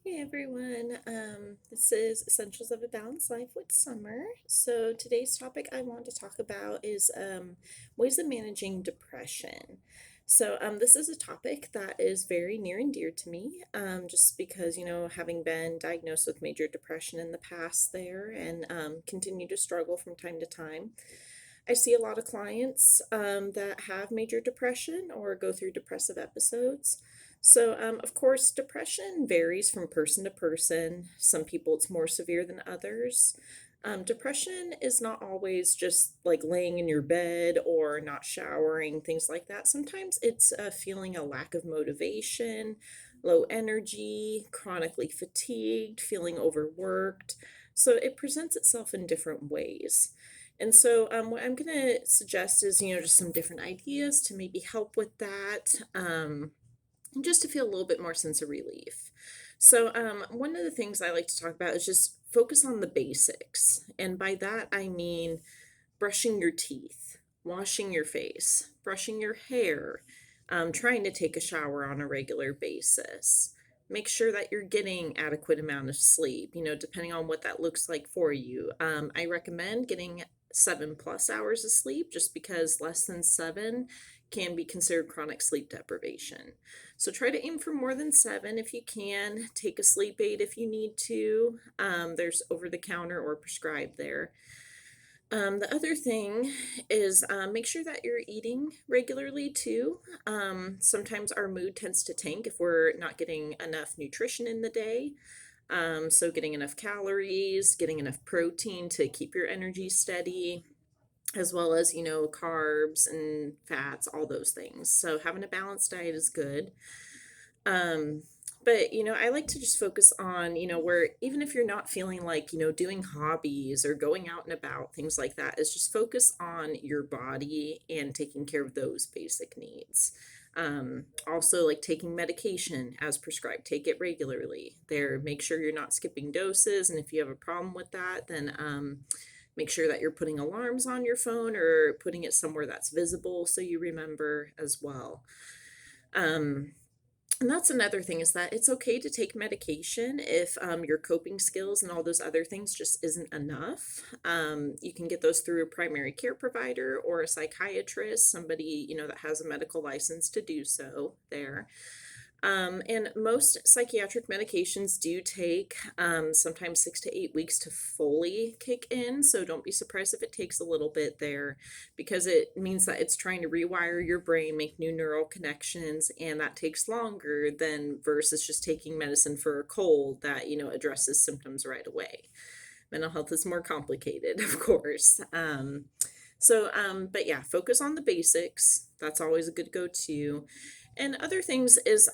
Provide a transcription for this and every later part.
Hey everyone, this is Essentials of a Balanced Life with Summer. So today's topic I want to talk about is ways of managing depression. This is a topic that is very near and dear to me, just because, having been diagnosed with major depression in the past there and continue to struggle from time to time. I see a lot of clients that have major depression or go through depressive episodes. Of course, depression varies from person to person. Some people it's more severe than others. Depression is not always just like laying in your bed or not showering, things like that. Sometimes it's feeling a lack of motivation, low energy, chronically fatigued, feeling overworked. So it presents itself in different ways. What I'm going to suggest is, just some different ideas to maybe help with that, and just to feel a little bit more sense of relief. One of the things I like to talk about is just focus on the basics. And by that, I mean brushing your teeth, washing your face, brushing your hair, trying to take a shower on a regular basis. Make sure that you're getting adequate amount of sleep, depending on what that looks like for you. I recommend getting 7+ hours of sleep just because less than seven can be considered chronic sleep deprivation. So try to aim for more than seven if you can. Take a sleep aid if you need to. There's over the counter or prescribed there. The other thing is make sure that you're eating regularly too. Sometimes our mood tends to tank if we're not getting enough nutrition in the day. So, getting enough calories, getting enough protein to keep your energy steady, as well as, carbs and fats, all those things. So, having a balanced diet is good. Um, I like to just focus on, where even if you're not feeling like, doing hobbies or going out and about, things like that, is just focus on your body and taking care of those basic needs. Also, like taking medication as prescribed, take it regularly. There, make sure you're not skipping doses. And if you have a problem with that, then make sure that you're putting alarms on your phone or putting it somewhere that's visible so you remember as well. Um, and that's another thing is that it's okay to take medication if your coping skills and all those other things just isn't enough. You can get those through a primary care provider or a psychiatrist, somebody, that has a medical license to do so there. And most psychiatric medications do take sometimes 6 to 8 weeks to fully kick in. So don't be surprised if it takes a little bit there because it means that it's trying to rewire your brain, make new neural connections, and that takes longer than versus just taking medicine for a cold that, addresses symptoms right away. Mental health is more complicated, of course. But yeah, focus on the basics. That's always a good go to. And other things is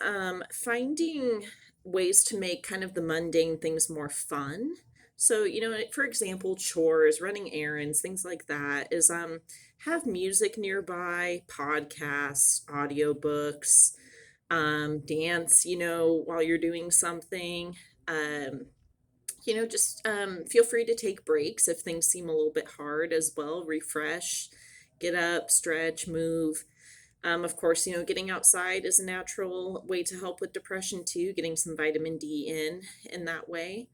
finding ways to make kind of the mundane things more fun. So, for example, chores, running errands, things like that is have music nearby, podcasts, audiobooks, dance, while you're doing something. Um, just feel free to take breaks if things seem a little bit hard as well. Refresh, get up, stretch, move. Of course, getting outside is a natural way to help with depression too, getting some vitamin D in that way.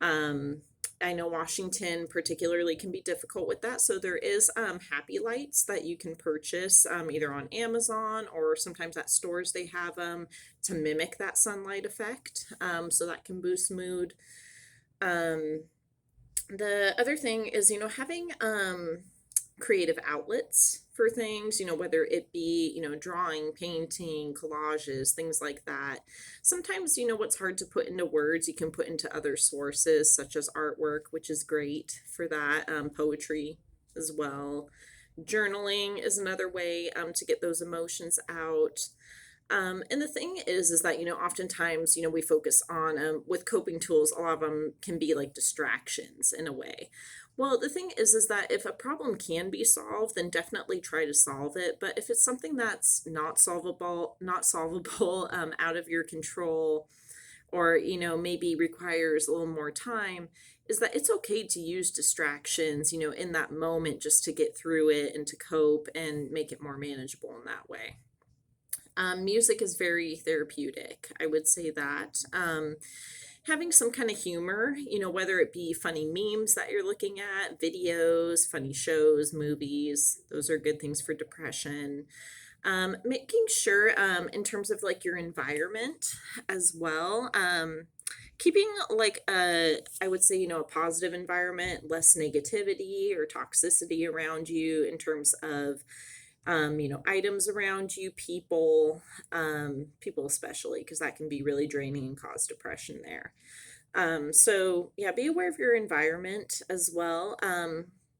Um, I know Washington particularly can be difficult with that. So there is happy lights that you can purchase either on Amazon or sometimes at stores they have them to mimic that sunlight effect. So that can boost mood. Um, the other thing is, having creative outlets for things, whether it be, drawing, painting, collages, things like that. Sometimes, what's hard to put into words, you can put into other sources, such as artwork, which is great for that, poetry as well. Journaling is another way to get those emotions out. And the thing is that, oftentimes, we focus on, with coping tools, a lot of them can be like distractions in a way. Well, the thing is that if a problem can be solved, then definitely try to solve it. But if it's something that's not solvable, out of your control, or, maybe requires a little more time, is that it's okay to use distractions, in that moment just to get through it and to cope and make it more manageable in that way. Music is very therapeutic. I would say that. having some kind of humor, whether it be funny memes that you're looking at, videos, funny shows, movies, those are good things for depression. Making sure, in terms of like your environment as well, keeping like I would say, a positive environment, less negativity or toxicity around you in terms of items around you, people especially, because that can be really draining and cause depression there. So yeah, be aware of your environment as well.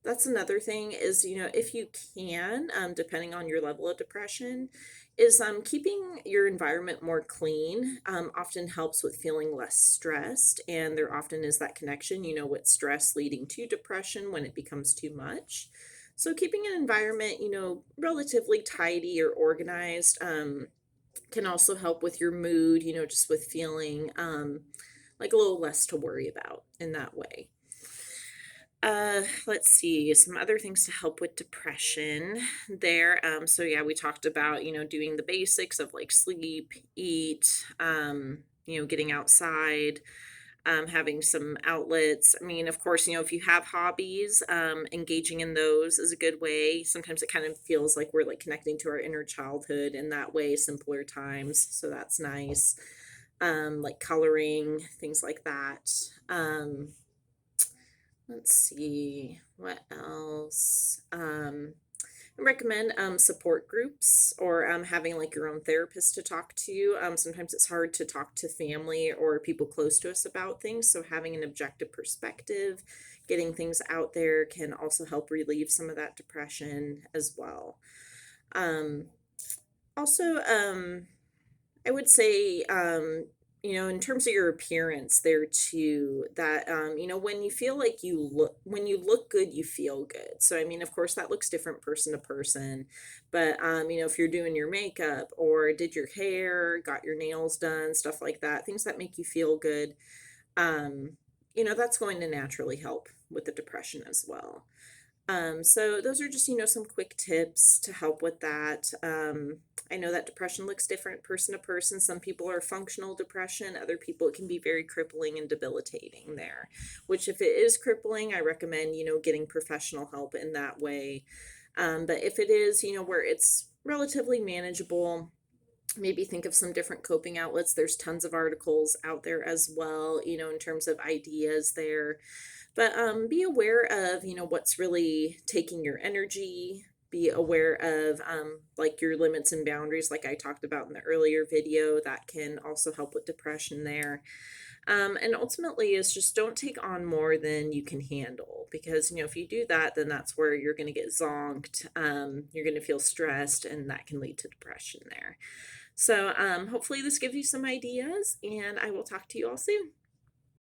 That's another thing is, if you can, depending on your level of depression, is keeping your environment more clean often helps with feeling less stressed. And there often is that connection, with stress leading to depression when it becomes too much. So keeping an environment, relatively tidy or organized can also help with your mood, just with feeling like a little less to worry about in that way. Let's see, some other things to help with depression there. So yeah, we talked about, doing the basics of like sleep, eat, getting outside, having some outlets. I mean, of course, if you have hobbies, engaging in those is a good way. Sometimes it kind of feels like we're like connecting to our inner childhood in that way, simpler times. So that's nice. Like coloring, things like that. Let's see what else. I recommend support groups or having like your own therapist to talk to. Sometimes it's hard to talk to family or people close to us about things, so having an objective perspective, getting things out there can also help relieve some of that depression as well. Um, also, I would say, in terms of your appearance there too, that, when you feel like when you look good, you feel good. So, I mean, of course, that looks different person to person. But, if you're doing your makeup or did your hair, got your nails done, stuff like that, things that make you feel good, that's going to naturally help with the depression as well. So those are just, some quick tips to help with that. I know that depression looks different person to person. Some people are functional depression, other people it can be very crippling and debilitating there. Which if it is crippling, I recommend, getting professional help in that way. But if it is, where it's relatively manageable, maybe think of some different coping outlets. There's tons of articles out there as well, in terms of ideas there. But be aware of, what's really taking your energy. Be aware of like your limits and boundaries, like I talked about in the earlier video. That can also help with depression there. And ultimately is just don't take on more than you can handle because, if you do that, then that's where you're going to get zonked. You're going to feel stressed and that can lead to depression there. So hopefully this gives you some ideas and I will talk to you all soon.